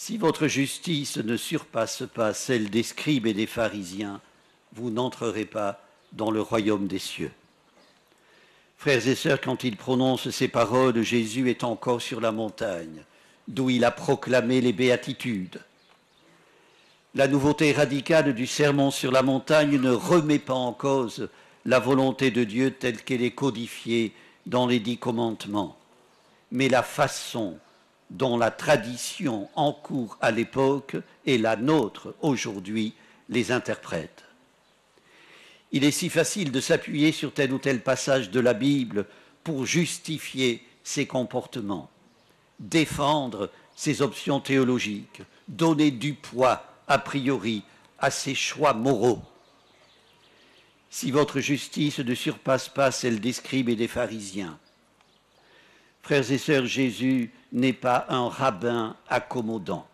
Si votre justice ne surpasse pas celle des scribes et des pharisiens, vous n'entrerez pas dans le royaume des cieux. Frères et sœurs, quand il prononce ces paroles, Jésus est encore sur la montagne, d'où il a proclamé les béatitudes. La nouveauté radicale du sermon sur la montagne ne remet pas en cause la volonté de Dieu telle qu'elle est codifiée dans les 10 commandements, mais la façon dont la tradition en cours à l'époque et la nôtre aujourd'hui les interprète. Il est si facile de s'appuyer sur tel ou tel passage de la Bible pour justifier ses comportements, défendre ses options théologiques, donner du poids a priori à ses choix moraux. Si votre justice ne surpasse pas celle des scribes et des pharisiens, frères et sœurs, Jésus n'est pas un rabbin accommodant.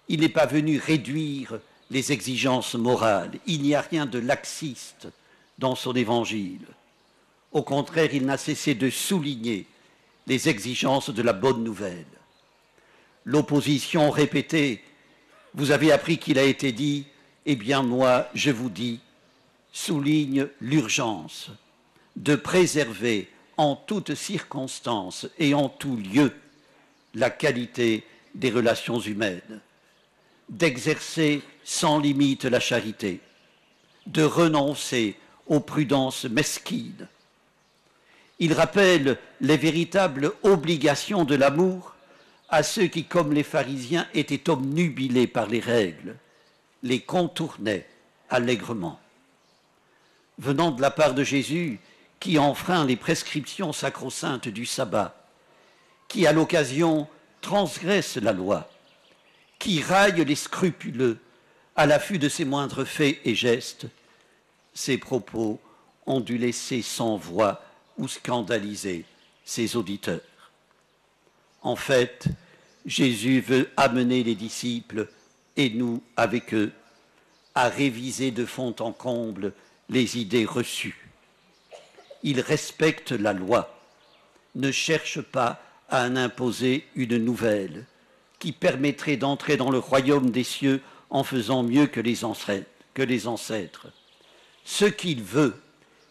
Il n'est pas venu réduire les exigences morales. Il n'y a rien de laxiste dans son évangile. Au contraire, il n'a cessé de souligner les exigences de la bonne nouvelle. L'opposition répétée, vous avez appris qu'il a été dit, eh bien moi, je vous dis, souligne l'urgence de préserver en toutes circonstances et en tout lieu la qualité des relations humaines, d'exercer sans limite la charité, de renoncer aux prudences mesquines. Il rappelle les véritables obligations de l'amour à ceux qui, comme les pharisiens, étaient obnubilés par les règles, les contournaient allègrement. Venant de la part de Jésus, qui enfreint les prescriptions sacro-saintes du sabbat, qui à l'occasion transgresse la loi, qui raille les scrupuleux à l'affût de ses moindres faits et gestes, ses propos ont dû laisser sans voix ou scandaliser ses auditeurs. En fait, Jésus veut amener les disciples, et nous avec eux, à réviser de fond en comble les idées reçues. Il respecte la loi, ne cherche pas à en imposer une nouvelle qui permettrait d'entrer dans le royaume des cieux en faisant mieux que les ancêtres. Ce qu'il veut,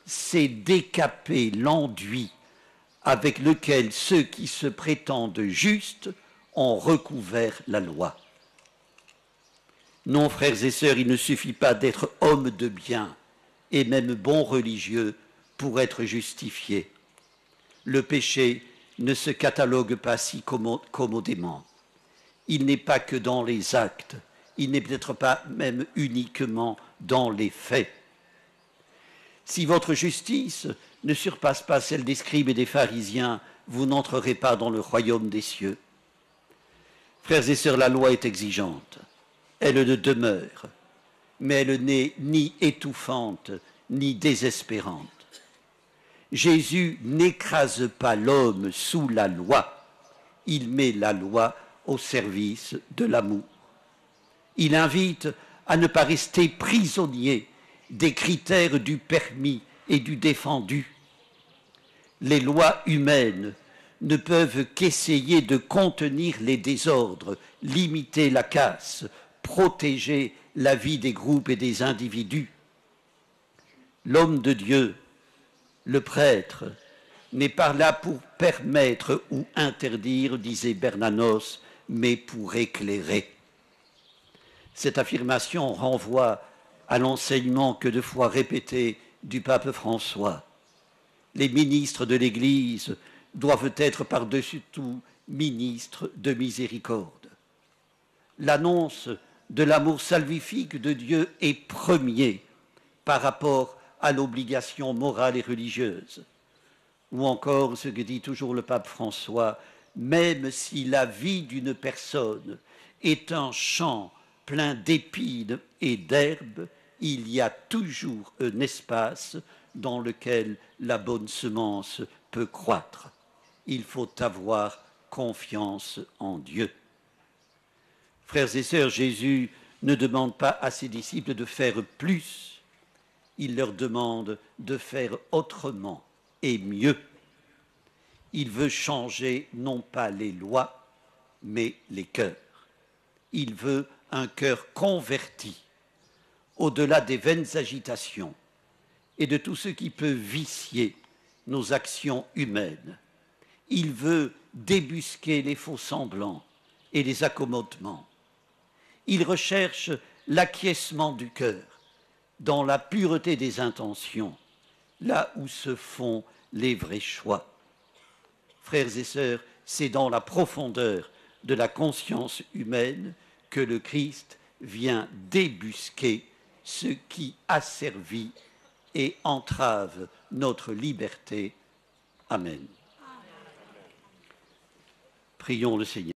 c'est décaper l'enduit avec lequel ceux qui se prétendent justes ont recouvert la loi. Non, frères et sœurs, il ne suffit pas d'être homme de bien et même bon religieux pour être justifié. Le péché ne se catalogue pas si commodément. Il n'est pas que dans les actes, il n'est peut-être pas même uniquement dans les faits. Si votre justice ne surpasse pas celle des scribes et des pharisiens, vous n'entrerez pas dans le royaume des cieux. Frères et sœurs, la loi est exigeante, elle le demeure, mais elle n'est ni étouffante, ni désespérante. Jésus n'écrase pas l'homme sous la loi, il met la loi au service de l'amour. Il invite à ne pas rester prisonnier des critères du permis et du défendu. Les lois humaines ne peuvent qu'essayer de contenir les désordres, limiter la casse, protéger la vie des groupes et des individus. L'homme de Dieu, le prêtre, n'est pas là pour permettre ou interdire, disait Bernanos, mais pour éclairer. Cette affirmation renvoie à l'enseignement que de fois répété du pape François. Les ministres de l'Église doivent être par-dessus tout ministres de miséricorde. L'annonce de l'amour salvifique de Dieu est premier par rapport à l'obligation morale et religieuse. Ou encore ce que dit toujours le pape François, même si la vie d'une personne est un champ plein d'épines et d'herbes, il y a toujours un espace dans lequel la bonne semence peut croître. Il faut avoir confiance en Dieu. Frères et sœurs, Jésus ne demande pas à ses disciples de faire plus, il leur demande de faire autrement et mieux. Il veut changer non pas les lois, mais les cœurs. il veut un cœur converti, au-delà des vaines agitations et de tout ce qui peut vicier nos actions humaines. Il veut débusquer les faux-semblants et les accommodements. Il recherche l'acquiescement du cœur dans la pureté des intentions, là où se font les vrais choix. Frères et sœurs, c'est dans la profondeur de la conscience humaine que le Christ vient débusquer ce qui asservit et entrave notre liberté. Amen. Prions le Seigneur.